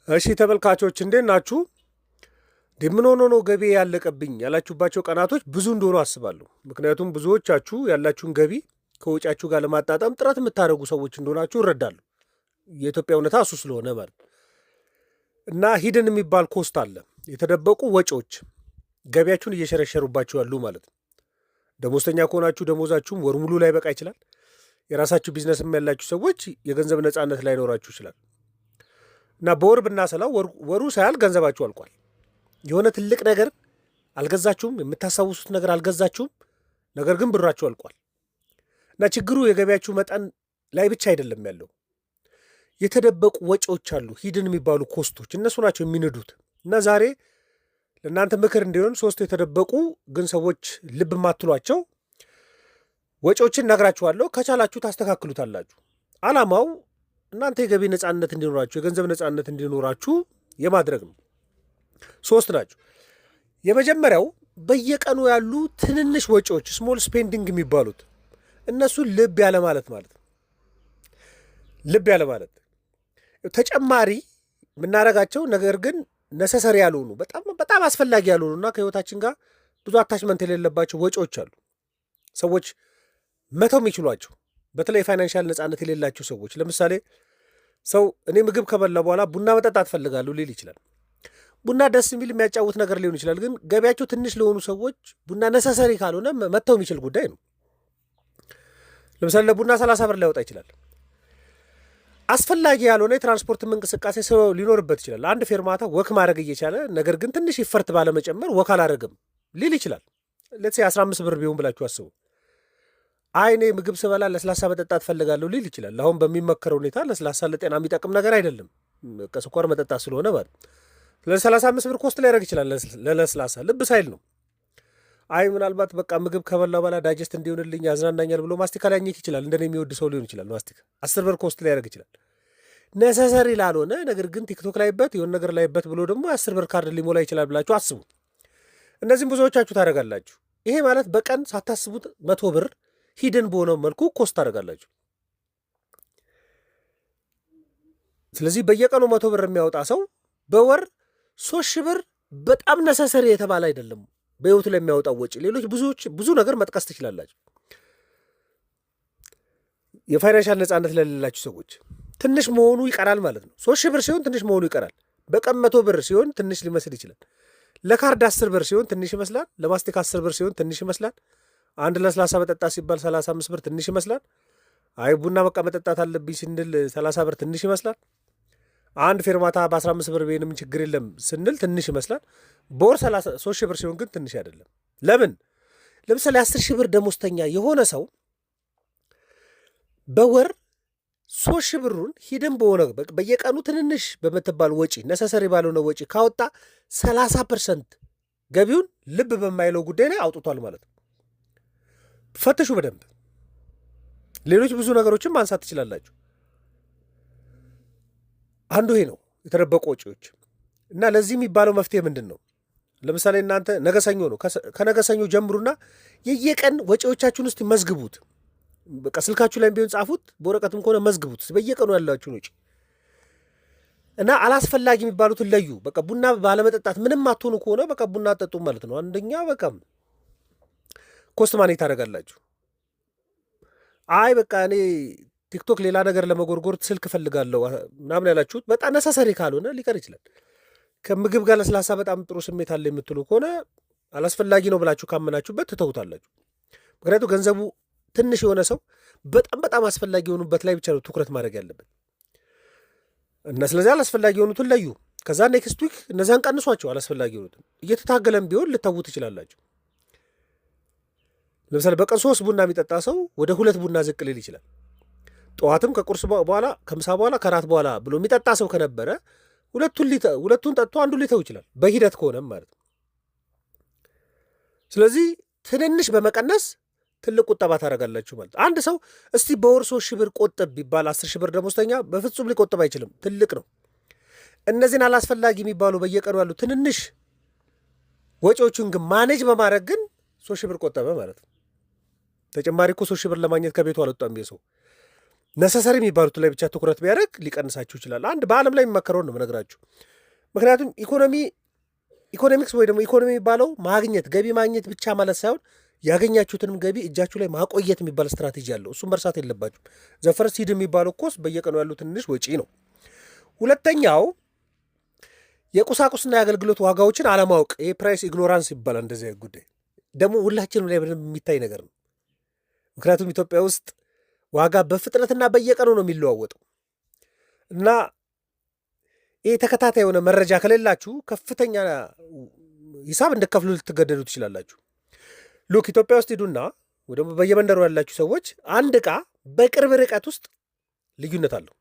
እሺ ተመልካቾች እንዴት ናችሁ? ምን ሆኖ ነው ገቢ ያለቀብኝ ያላችሁባቸው ቀናቶች ብዙ እንደሆኑ አስባለሁ። ምክንያቱም ብዙዎቻችሁ ያላችሁን ገቢ ከወጫችሁ ጋር ለማጣጣም ጥረት የምታደርጉ ሰዎች እንደሆናችሁ እረዳለሁ። የኢትዮጵያ እውነታ እሱ ስለሆነ ማለት እና ሂድን የሚባል ኮስት አለ። የተደበቁ ወጪዎች ገቢያችሁን እየሸረሸሩባችሁ ያሉ ማለት ነው። ደሞዝተኛ ከሆናችሁ ደሞዛችሁም ወር ሙሉ ላይ በቃ ይችላል። የራሳችሁ ቢዝነስም ያላችሁ ሰዎች የገንዘብ ነፃነት ላይኖራችሁ ይችላል። እና በወር ብናሰላው ወሩ ሳያል ገንዘባችሁ አልቋል። የሆነ ትልቅ ነገር አልገዛችሁም፣ የምታስታውሱት ነገር አልገዛችሁም፣ ነገር ግን ብራችሁ አልቋል። እና ችግሩ የገቢያችሁ መጠን ላይ ብቻ አይደለም ያለው፣ የተደበቁ ወጪዎች አሉ፣ ሂድን የሚባሉ ኮስቶች፣ እነሱ ናቸው የሚንዱት። እና ዛሬ ለእናንተ ምክር እንዲሆን 3 የተደበቁ ግን ሰዎች ልብ የማትሏቸው ወጪዎችን ነግራችኋለሁ። ከቻላችሁ ታስተካክሉታላችሁ። ዓላማው እናንተ የገቢ ነፃነት እንዲኖራችሁ፣ የገንዘብ ነፃነት እንዲኖራችሁ የማድረግ ነው። 3 ናቸው። የመጀመሪያው በየቀኑ ያሉ ትንንሽ ወጪዎች ስሞል ስፔንዲንግ የሚባሉት እነሱን ልብ ያለ ማለት ነው። ልብ ያለ ማለት ተጨማሪ የምናደርጋቸው ነገር ግን ነሰሰሪ ያልሆኑ በጣም አስፈላጊ ያልሆኑና ከህይወታችን ጋር ብዙ አታችመንት የሌለባቸው ወጪዎች አሉ። ሰዎች መተው የሚችሏቸው በተለይ የፋይናንሻል ነፃነት የሌላቸው ሰዎች። ለምሳሌ ሰው እኔ ምግብ ከበላ በኋላ ቡና መጠጣት እፈልጋለሁ ሊል ይችላል። ቡና ደስ የሚል የሚያጫውት ነገር ሊሆን ይችላል። ግን ገቢያቸው ትንሽ ለሆኑ ሰዎች ቡና ነሰሰሪ ካልሆነ መተው የሚችል ጉዳይ ነው። ለምሳሌ ለቡና 30 ብር ሊያወጣ ይችላል። አስፈላጊ ያልሆነ የትራንስፖርት እንቅስቃሴ ሰው ሊኖርበት ይችላል። አንድ ፌርማታ ወክ ማድረግ እየቻለ ነገር ግን ትንሽ ይፈርት ባለመጨመር ወክ አላደረግም ሊል ይችላል። ለሴ 15 ብር ቢሆን ብላችሁ አስቡ። አይኔ ምግብ ስበላ ለስላሳ መጠጣት ፈልጋለሁ ሊል ይችላል። አሁን በሚመከረው ሁኔታ ለስላሳ ለጤና የሚጠቅም ነገር አይደለም፣ ከስኳር መጠጣት ስለሆነ ማለት ለ35 ብር ኮስት ሊያደርግ ይችላል። ለለስላሳ ልብ ሳይል ነው። አይ ምናልባት በቃ ምግብ ከበላ በኋላ ዳይጀስት እንዲሆንልኝ ያዝናናኛል ብሎ ማስቲካ ሊያኘክ ይችላል። እንደኔ የሚወድ ሰው ሊሆን ይችላል። ማስቲካ 10 ብር ኮስት ሊያደርግ ይችላል። ነሰሰሪ ላልሆነ ነገር ግን ቲክቶክ ላይበት የሆነ ነገር ላይበት ብሎ ደግሞ 10 ብር ካርድ ሊሞላ ይችላል ብላችሁ አስቡ። እነዚህም ብዙዎቻችሁ ታደርጋላችሁ። ይሄ ማለት በቀን ሳታስቡት 100 ብር ሂድን በሆነው መልኩ ኮስት ታደርጋላችሁ። ስለዚህ በየቀኑ 100 ብር የሚያወጣ ሰው በወር 3 ብር በጣም ነሰሰሪ የተባለ አይደለም በህይወቱ ላይ የሚያወጣው ወጪ። ሌሎች ብዙ ነገር መጥቀስ ትችላላችሁ። የፋይናንሻል ነፃነት ለሌላችሁ ሰዎች ትንሽ መሆኑ ይቀራል ማለት ነው። 3 ብር ሲሆን ትንሽ መሆኑ ይቀራል። በቀን 100 ብር ሲሆን ትንሽ ሊመስል ይችላል። ለካርድ 10 ብር ሲሆን ትንሽ ይመስላል። ለማስቲክ 10 ብር ሲሆን ትንሽ ይመስላል። አንድ ለስላሳ መጠጣት ሲባል 35 ብር ትንሽ ይመስላል። አይ ቡና በቃ መጠጣት አለብኝ ስንል 30 ብር ትንሽ ይመስላል። አንድ ፌርማታ በ15 ብር ቤንም ችግር የለም ስንል ትንሽ ይመስላል። በወር 3 ብር ሲሆን ግን ትንሽ አይደለም። ለምን? ለምሳሌ 10 ብር ደሞዝተኛ የሆነ ሰው በወር 3 ብሩን ሂድን በሆነ በየቀኑ ትንንሽ በምትባል ወጪ ነሰሰሪ ባልሆነ ወጪ ካወጣ 30% ገቢውን ልብ በማይለው ጉዳይ ላይ አውጥቷል ማለት ነው። ፈትሹ በደንብ። ሌሎች ብዙ ነገሮችን ማንሳት ትችላላችሁ። አንዱ ይሄ ነው፣ የተደበቁ ወጪዎች። እና ለዚህ የሚባለው መፍትሄ ምንድን ነው? ለምሳሌ እናንተ ነገ ሰኞ ነው። ከነገ ሰኞ ጀምሩና የየቀን ወጪዎቻችሁን ውስጥ መዝግቡት። በቃ ስልካችሁ ላይ ቢሆን ጻፉት፣ በወረቀትም ከሆነ መዝግቡት። በየቀኑ ያላችሁን ወጪ እና አላስፈላጊ የሚባሉትን ለዩ። በቃ ቡና ባለመጠጣት ምንም አትሆኑ ከሆነ በቃ ቡና አጠጡ ማለት ነው። አንደኛ በቃ ኮስት ማኔጅ ታደርጋላችሁ። አይ በቃ እኔ ቲክቶክ ሌላ ነገር ለመጎርጎር ስልክ እፈልጋለሁ ምናምን ያላችሁት በጣም ነሰሰሪ ካልሆነ ሊቀር ይችላል። ከምግብ ጋር ለስላሳ በጣም ጥሩ ስሜት አለ የምትሉ ከሆነ አላስፈላጊ ነው ብላችሁ ካመናችሁበት ትተውታላችሁ። ምክንያቱም ገንዘቡ ትንሽ የሆነ ሰው በጣም አስፈላጊ የሆኑበት ላይ ብቻ ነው ትኩረት ማድረግ ያለበት እና ስለዚህ አላስፈላጊ የሆኑትን ለዩ። ከዛ ኔክስት ዊክ እነዚያን ቀንሷቸው። አላስፈላጊ የሆኑትን እየተታገለም ቢሆን ልተዉ ትችላላችሁ። ለምሳሌ በቀን 3 ቡና የሚጠጣ ሰው ወደ 2 ቡና ዝቅ ሊል ይችላል። ጠዋትም ከቁርስ በኋላ ከምሳ በኋላ ከራት በኋላ ብሎ የሚጠጣ ሰው ከነበረ ሁለቱን ጠጥቶ አንዱ ሊተው ይችላል፣ በሂደት ከሆነም ማለት ነው። ስለዚህ ትንንሽ በመቀነስ ትልቅ ቁጠባ ታደርጋላችሁ ማለት። አንድ ሰው እስቲ በወር 3 ብር ቆጥብ ቢባል 10 ብር ደሞዝተኛ በፍጹም ሊቆጥብ አይችልም፣ ትልቅ ነው። እነዚህን አላስፈላጊ የሚባሉ በየቀኑ ያሉ ትንንሽ ወጪዎቹን ግን ማኔጅ በማድረግ ግን 3 ብር ቆጠበ ማለት ነው። ተጨማሪ እኮ 3 ብር ለማግኘት ከቤቱ አልወጣም ሰው። ነሰሰሪ የሚባሉት ላይ ብቻ ትኩረት ቢያደርግ ሊቀንሳችሁ ይችላል። አንድ በዓለም ላይ የሚመከረውን ነው የምነግራችሁ። ምክንያቱም ኢኮኖሚክስ ወይ ደግሞ ኢኮኖሚ የሚባለው ማግኘት ገቢ ማግኘት ብቻ ማለት ሳይሆን ያገኛችሁትንም ገቢ እጃችሁ ላይ ማቆየት የሚባል ስትራቴጂ አለው። እሱም መርሳት የለባችሁም። ዘፈርስ ሂድ የሚባለው ኮስ በየቀኑ ያሉ ትንሽ ወጪ ነው። ሁለተኛው የቁሳቁስና የአገልግሎት ዋጋዎችን አለማወቅ፣ ይሄ ፕራይስ ኢግኖራንስ ይባላል። እንደዚህ ጉዳይ ደግሞ ሁላችንም ላይ የሚታይ ነገር ነው። ምክንያቱም ኢትዮጵያ ውስጥ ዋጋ በፍጥነትና በየቀኑ ነው የሚለዋወጠው እና ይህ ተከታታይ የሆነ መረጃ ከሌላችሁ ከፍተኛ ሂሳብ እንደከፍሉ ልትገደዱ ትችላላችሁ። ሉክ ኢትዮጵያ ውስጥ ሂዱና ወይ ደግሞ በየመንደሩ ያላችሁ ሰዎች አንድ ዕቃ በቅርብ ርቀት ውስጥ ልዩነት አለው።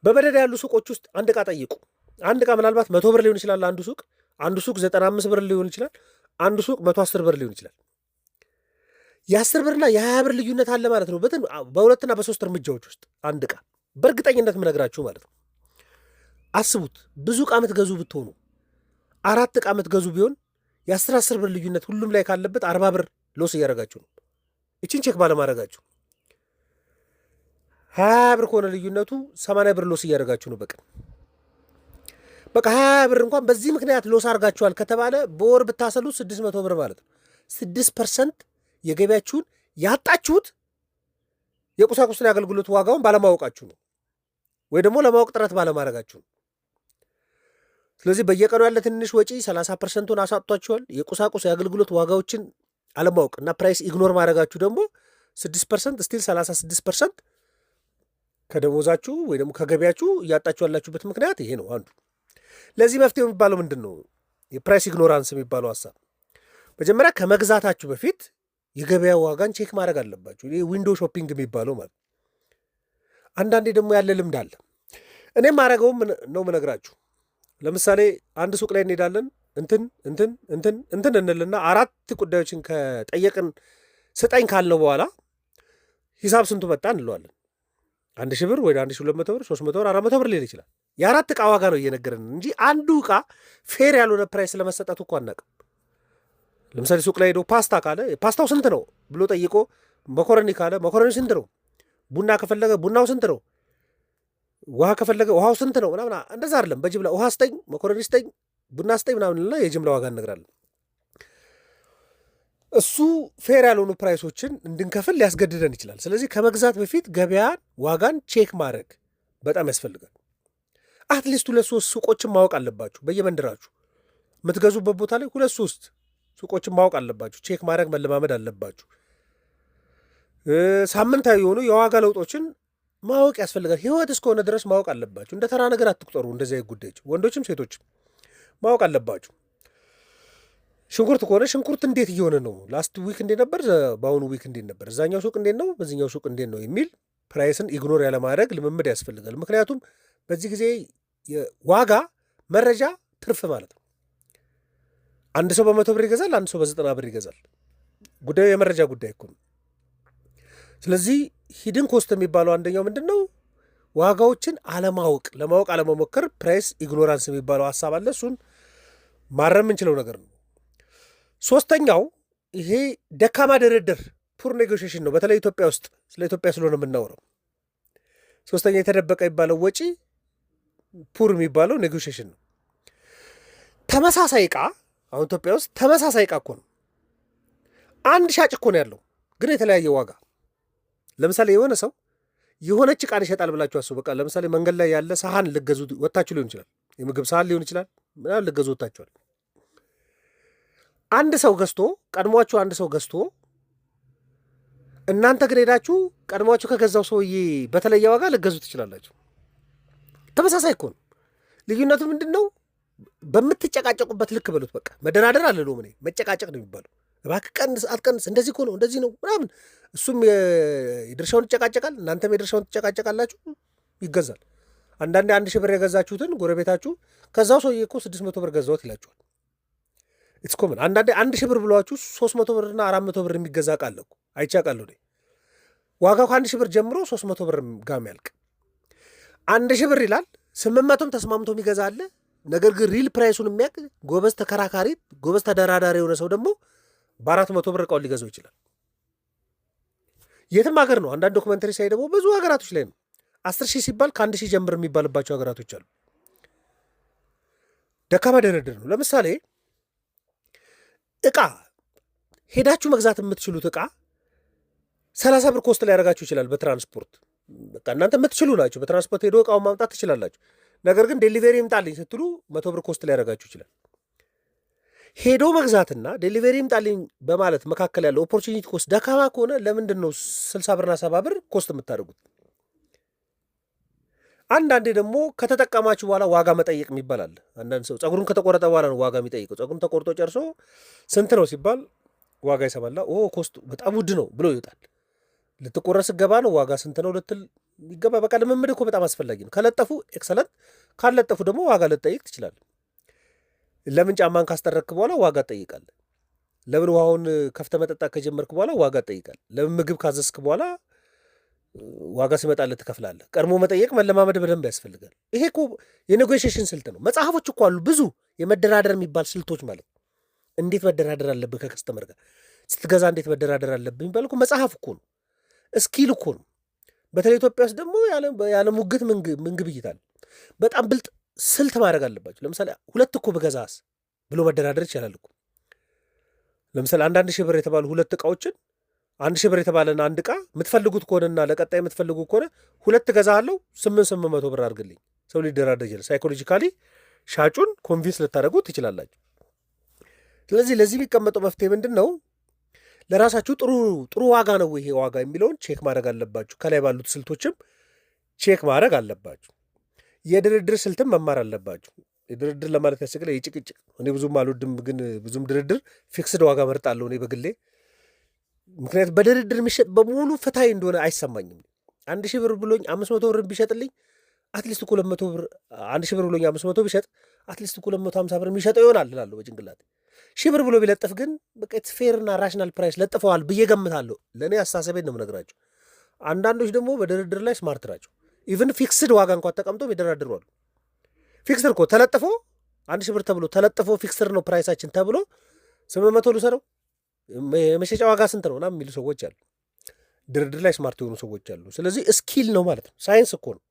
በመደዳ ያሉ ሱቆች ውስጥ አንድ ዕቃ ጠይቁ። አንድ ዕቃ ምናልባት 100 ብር ሊሆን ይችላል። አንዱ ሱቅ 95 ብር ሊሆን ይችላል። አንዱ ሱቅ 110 ብር ሊሆን ይችላል። የ10 ብርና የ20 ብር ልዩነት አለ ማለት ነው። በሁለትና በሶስት እርምጃዎች ውስጥ አንድ ዕቃ በእርግጠኝነት ምነግራችሁ ማለት ነው። አስቡት፣ ብዙ ዕቃ ምትገዙ ብትሆኑ 4 ዕቃ ምትገዙ ቢሆን የ10 ብር ልዩነት ሁሉም ላይ ካለበት 40 ብር ሎስ እያደረጋችሁ ነው። እችን ቼክ ባለማድረጋችሁ 20 ብር ከሆነ ልዩነቱ 80 ብር ሎስ እያደረጋችሁ ነው በቀን። በቃ 20 ብር እንኳን በዚህ ምክንያት ሎስ አድርጋችኋል ከተባለ በወር ብታሰሉት 600 ብር ማለት ነው። 6% የገቢያችሁን ያጣችሁት የቁሳቁስና የአገልግሎት ዋጋውን ባለማወቃችሁ ነው፣ ወይ ደግሞ ለማወቅ ጥረት ባለማድረጋችሁ ነው። ስለዚህ በየቀኑ ያለ ትንሽ ወጪ 30%ን አሳጥቷችኋል። የቁሳቁስ የአገልግሎት ዋጋዎችን አለማወቅ እና ፕራይስ ኢግኖር ማድረጋችሁ ደግሞ 6% ስቲል 36% ከደሞዛችሁ ወይ ደግሞ ከገቢያችሁ እያጣችሁ ያላችሁበት ምክንያት ይሄ ነው አንዱ። ለዚህ መፍትሄው የሚባለው ምንድን ነው? የፕራይስ ኢግኖራንስ የሚባለው ሀሳብ መጀመሪያ ከመግዛታችሁ በፊት የገበያ ዋጋን ቼክ ማድረግ አለባችሁ። ይህ ዊንዶ ሾፒንግ የሚባለው ማለት። አንዳንዴ ደግሞ ያለ ልምድ አለ። እኔም ማድረገውም ነው ምነግራችሁ። ለምሳሌ አንድ ሱቅ ላይ እንሄዳለን። እንትን እንልና 4 ጉዳዮችን ከጠየቅን ስጠኝ ካልነው በኋላ ሂሳብ ስንቱ መጣ እንለዋለን። 1000 ብር ወይ 1200 ብር 300 ብር 400 ብር ሊል ይችላል። የ4 ዕቃ ዋጋ ነው እየነገረን እንጂ አንዱ ዕቃ ፌር ያልሆነ ፕራይስ ለመሰጠቱ እኮ አናውቅም። ለምሳሌ ሱቅ ላይ ሄዶ ፓስታ ካለ ፓስታው ስንት ነው ብሎ ጠይቆ መኮረኒ ካለ መኮረኒ ስንት ነው፣ ቡና ከፈለገ ቡናው ስንት ነው፣ ውሃ ከፈለገ ውሃው ስንት ነው ምናምን። እንደዛ አይደለም። በጅምላ ውሃ ስጠኝ፣ መኮረኒ ስጠኝ፣ ቡና ስጠኝ ምናምንና የጅምላ ዋጋ እነግራለን። እሱ ፌር ያልሆኑ ፕራይሶችን እንድንከፍል ሊያስገድደን ይችላል። ስለዚህ ከመግዛት በፊት ገበያን ዋጋን ቼክ ማድረግ በጣም ያስፈልጋል። አትሊስት 2-3 ሱቆችን ማወቅ አለባችሁ። በየመንደራችሁ የምትገዙበት ቦታ ላይ 2-3 ሱቆችን ማወቅ አለባችሁ። ቼክ ማድረግ መለማመድ አለባችሁ። ሳምንታዊ የሆኑ የዋጋ ለውጦችን ማወቅ ያስፈልጋል። ህይወት እስከሆነ ድረስ ማወቅ አለባችሁ። እንደ ተራ ነገር አትቁጠሩ። እንደዚህ ጉዳዮች ወንዶችም ሴቶችም ማወቅ አለባችሁ። ሽንኩርት ከሆነ ሽንኩርት እንዴት እየሆነ ነው፣ ላስት ዊክ እንዴት ነበር፣ በአሁኑ ዊክ እንዴት ነበር፣ እዛኛው ሱቅ እንዴት ነው፣ በዚኛው ሱቅ እንዴት ነው የሚል ፕራይስን ኢግኖር ያለማድረግ ልምምድ ያስፈልጋል። ምክንያቱም በዚህ ጊዜ ዋጋ መረጃ ትርፍ ማለት ነው። አንድ ሰው በ100 ብር ይገዛል፣ አንድ ሰው በ90 ብር ይገዛል። ጉዳዩ የመረጃ ጉዳይ እኮ ነው። ስለዚህ ሂድን ኮስት የሚባለው አንደኛው ምንድን ነው? ዋጋዎችን አለማወቅ፣ ለማወቅ አለመሞከር፣ ፕራይስ ኢግኖራንስ የሚባለው ሀሳብ አለ። እሱን ማረም የምንችለው ነገር ነው። ሶስተኛው ይሄ ደካማ ድርድር፣ ፑር ኔጎሽሽን ነው። በተለይ ኢትዮጵያ ውስጥ ስለ ኢትዮጵያ ስለሆነ የምናወራው። ሶስተኛ የተደበቀ የሚባለው ወጪ ፑር የሚባለው ኔጎሽሽን ነው። ተመሳሳይ ዕቃ አሁን ኢትዮጵያ ውስጥ ተመሳሳይ ዕቃ እኮ ነው። አንድ ሻጭ እኮ ነው ያለው፣ ግን የተለያየ ዋጋ። ለምሳሌ የሆነ ሰው የሆነች ዕቃን ይሸጣል ብላችሁ አስቡ። በቃ ለምሳሌ መንገድ ላይ ያለ ሰሃን ልገዙ ወጥታችሁ ሊሆን ይችላል፣ የምግብ ሰሃን ሊሆን ይችላል፣ ምናምን ልገዙ ወጥታችኋል። አንድ ሰው ገዝቶ ቀድሟችሁ አንድ ሰው ገዝቶ እናንተ ግን ሄዳችሁ ቀድሟችሁ ከገዛው ሰውዬ በተለየ ዋጋ ልገዙ ትችላላችሁ። ተመሳሳይ እኮ ነው። ልዩነቱ ምንድን ነው? በምትጨቃጨቁበት ልክ በሉት። በቃ መደራደር አልለውም እኔ፣ መጨቃጨቅ ነው የሚባለው። እባክህ ቀንስ፣ አትቀንስ፣ እንደዚህ እኮ ነው፣ እንደዚህ ነው ምናምን። እሱም የድርሻውን ይጨቃጨቃል፣ እናንተም የድርሻውን ትጨቃጨቃላችሁ፣ ይገዛል። አንዳንዴ 1000 ብር የገዛችሁትን ጎረቤታችሁ ከዛው ሰውዬ እኮ 600 ብር ገዛሁት ይላችኋል። ኢትስ ኮመን። አንዳንዴ 1000 ብር ብሏችሁ 300 ብርና 400 ብር የሚገዛ ቃል እኮ አይቻቃለሁ እኔ። ዋጋው ከ1000 ብር ጀምሮ 300 ብር ጋር የሚያልቅ 1000 ብር ይላል። 800ም ተስማምቶ የሚገዛ አለ። ነገር ግን ሪል ፕራይሱን የሚያውቅ ጎበዝ ተከራካሪ፣ ጎበዝ ተደራዳሪ የሆነ ሰው ደግሞ በ400 ብር እቃውን ሊገዛው ይችላል። የትም ሀገር ነው። አንዳንድ ዶክመንተሪ ሳይ ደግሞ ብዙ ሀገራቶች ላይ ነው 10,000 ሲባል ከ1,000 ጀምር የሚባልባቸው ሀገራቶች አሉ። ደካማ ድርድር ነው። ለምሳሌ እቃ ሄዳችሁ መግዛት የምትችሉት እቃ 30 ብር ኮስት ላይ ያደርጋችሁ ይችላል በትራንስፖርት። በቃ እናንተ የምትችሉ ናቸው። በትራንስፖርት ሄዶ እቃውን ማምጣት ትችላላችሁ። ነገር ግን ዴሊቨሪ ይምጣልኝ ስትሉ 100 ብር ኮስት ላይ ያደርጋችሁ ይችላል። ሄዶ መግዛትና ዴሊቨሪ ይምጣልኝ በማለት መካከል ያለው ኦፖርቹኒቲ ኮስት ደካማ ከሆነ ለምንድን ነው 60 ብርና 70 ብር ኮስት የምታደርጉት? አንዳንዴ ደግሞ ከተጠቀማችሁ በኋላ ዋጋ መጠየቅ የሚባል አለ። አንዳንድ ሰው ጸጉሩን ከተቆረጠ በኋላ ነው ዋጋ የሚጠይቀው። ጸጉሩን ተቆርጦ ጨርሶ ስንት ነው ሲባል ዋጋ ይሰማላ። ኮስቱ በጣም ውድ ነው ብሎ ይወጣል። ልትቆረስ ገባ ነው ዋጋ ስንት ነው ልትል ይገባ። በቃ ልምምድ እኮ በጣም አስፈላጊ ነው። ከለጠፉ ኤክሰለንት፣ ካልለጠፉ ደግሞ ዋጋ ልጠይቅ ትችላለህ። ለምን ጫማን ካስጠረክ በኋላ ዋጋ ትጠይቃለህ። ለምን ውሃውን ከፍተህ መጠጣት ከጀመርክ በኋላ ዋጋ ትጠይቃለህ። ለምን ምግብ ካዘዝክ በኋላ ዋጋ ሲመጣልህ ትከፍላለህ። ቀድሞ መጠየቅ መለማመድ በደንብ ያስፈልጋል። ይሄ እኮ የኔጎሽዬሽን ስልት ነው። መጽሐፎች እኮ አሉ ብዙ የመደራደር የሚባል ስልቶች ማለት እንዴት መደራደር አለብህ ከከስተመር ጋር ስትገዛ እንዴት መደራደር አለብህ የሚባል እኮ መጽሐፍ እኮ ነው። እስኪል እኮ ነው። በተለይ ኢትዮጵያ ውስጥ ደግሞ ያለ ሙግት ምን ግብይት አለ። በጣም ብልጥ ስልት ማድረግ አለባቸው። ለምሳሌ 2 እኮ ብገዛስ ብሎ መደራደር ይቻላል እኮ። ለምሳሌ 1,000 ብር የተባሉ 2 ዕቃዎችን 1,000 ብር የተባለን አንድ ዕቃ የምትፈልጉት ከሆነና ለቀጣይ የምትፈልጉ ከሆነ 2 እገዛለሁ 800 ብር አድርግልኝ። ሰው ሊደራደር ይችላል። ሳይኮሎጂካሊ ሻጩን ኮንቪንስ ልታደርጉት ትችላላችሁ። ስለዚህ ለዚህ የሚቀመጠው መፍትሄ ምንድን ነው? ለራሳችሁ ጥሩ ዋጋ ነው ይሄ ዋጋ የሚለውን ቼክ ማድረግ አለባችሁ። ከላይ ባሉት ስልቶችም ቼክ ማድረግ አለባችሁ። የድርድር ስልትም መማር አለባችሁ። የድርድር ለማለት ያስቸግረ የጭቅጭቅ እኔ ብዙም አልወድም፣ ግን ብዙም ድርድር ፊክስድ ዋጋ መርጣለሁ እኔ በግሌ። ምክንያቱም በድርድር የሚሸጥ በሙሉ ፍትሐዊ እንደሆነ አይሰማኝም። 1,000 ብር ብሎኝ 500 ብር ቢሸጥልኝ አትሊስት እኮ 200 ብር 1,000 ብር ብሎኝ 500 ቢሸጥ አትሊስት እኮ 250 ብር የሚሸጠው ይሆናል እላለሁ በጭንቅላት። 1,000 ብር ብሎ ቢለጥፍ ግን በቃ ፌርና ራሽናል ፕራይስ ለጥፈዋል ብዬ ገምታለሁ። ለእኔ አስተሳሰቤን ነው የምነግራቸው። አንዳንዶች ደግሞ በድርድር ላይ ስማርት ናቸው። ኢቭን ፊክስድ ዋጋ እንኳን ተቀምጦ ይደራድሩ አሉ። ፊክስድ እኮ ተለጥፎ 1,000 ብር ተብሎ ተለጥፎ ፊክስድ ነው ፕራይሳችን ተብሎ 800 ልውሰደው የመሸጫ ዋጋ ስንት ነው ምናምን የሚሉ ሰዎች አሉ። ድርድር ላይ ስማርት የሆኑ ሰዎች አሉ። ስለዚህ ስኪል ነው ማለት ነው፣ ሳይንስ እኮ ነው።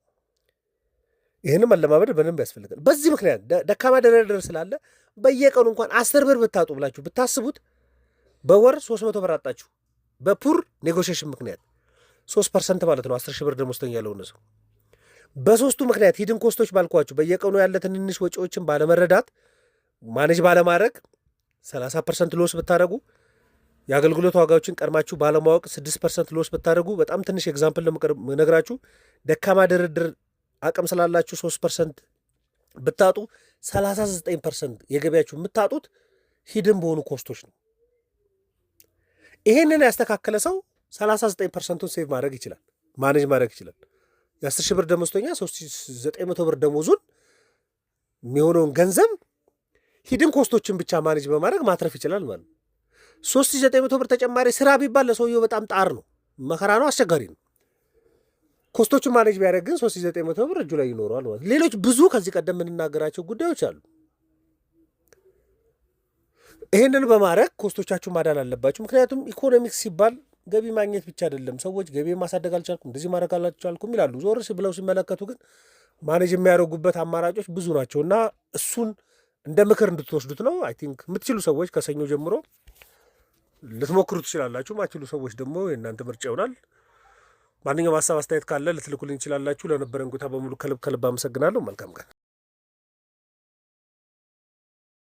ይህንም መለማመድ በደንብ ያስፈልጋል። በዚህ ምክንያት ደካማ ድርድር ስላለ በየቀኑ እንኳን 10 ብር ብታጡ ብላችሁ ብታስቡት በወር 300 ብር አጣችሁ። በፑር ኔጎሽዬሽን ምክንያት 3% ማለት ነው 10,000 ብር ደሞዝተኛ ያለውን ሰው። በሶስቱ ምክንያት ሂድን ኮስቶች ባልኳችሁ በየቀኑ ያለ ትንንሽ ወጪዎችን ባለመረዳት ማኔጅ ባለማድረግ 30% ሎስ ብታደረጉ፣ የአገልግሎት ዋጋዎችን ቀድማችሁ ባለማወቅ 6% ሎስ ብታደረጉ፣ በጣም ትንሽ ኤግዛምፕል ነግራችሁ ደካማ ድርድር አቅም ስላላችሁ 3% ብታጡ 39% የገቢያችሁ የምታጡት ሂድን በሆኑ ኮስቶች ነው። ይሄንን ያስተካከለ ሰው 39%ን ሴቭ ማድረግ ይችላል፣ ማኔጅ ማድረግ ይችላል። የ10,000 ብር ደሞዝተኛ 3,900 ብር ደሞዙን የሚሆነውን ገንዘብ ሂድን ኮስቶችን ብቻ ማኔጅ በማድረግ ማትረፍ ይችላል ማለት ነው። 3,900 ብር ተጨማሪ ስራ ቢባል ለሰውየው በጣም ጣር ነው፣ መከራ ነው፣ አስቸጋሪ ነው። ኮስቶቹን ማኔጅ ቢያደርግ ግን 3,900 ብር እጁ ላይ ይኖረዋል ማለት። ሌሎች ብዙ ከዚህ ቀደም የምንናገራቸው ጉዳዮች አሉ። ይህንን በማድረግ ኮስቶቻችሁ ማዳን አለባችሁ። ምክንያቱም ኢኮኖሚክስ ሲባል ገቢ ማግኘት ብቻ አይደለም። ሰዎች ገቢ ማሳደግ አልቻልኩም፣ እንደዚህ ማድረግ አልቻልኩም ይላሉ። ዞር ብለው ሲመለከቱ ግን ማኔጅ የሚያደርጉበት አማራጮች ብዙ ናቸው እና እሱን እንደ ምክር እንድትወስዱት ነው። አይ ቲንክ የምትችሉ ሰዎች ከሰኞ ጀምሮ ልትሞክሩ ትችላላችሁ። ማትችሉ ሰዎች ደግሞ የእናንተ ምርጫ ይሆናል። ማንኛውም ሀሳብ አስተያየት ካለ ልትልኩልኝ ትችላላችሁ። ለነበረን ቆይታ በሙሉ ከልብ አመሰግናለሁ። መልካም ቀን።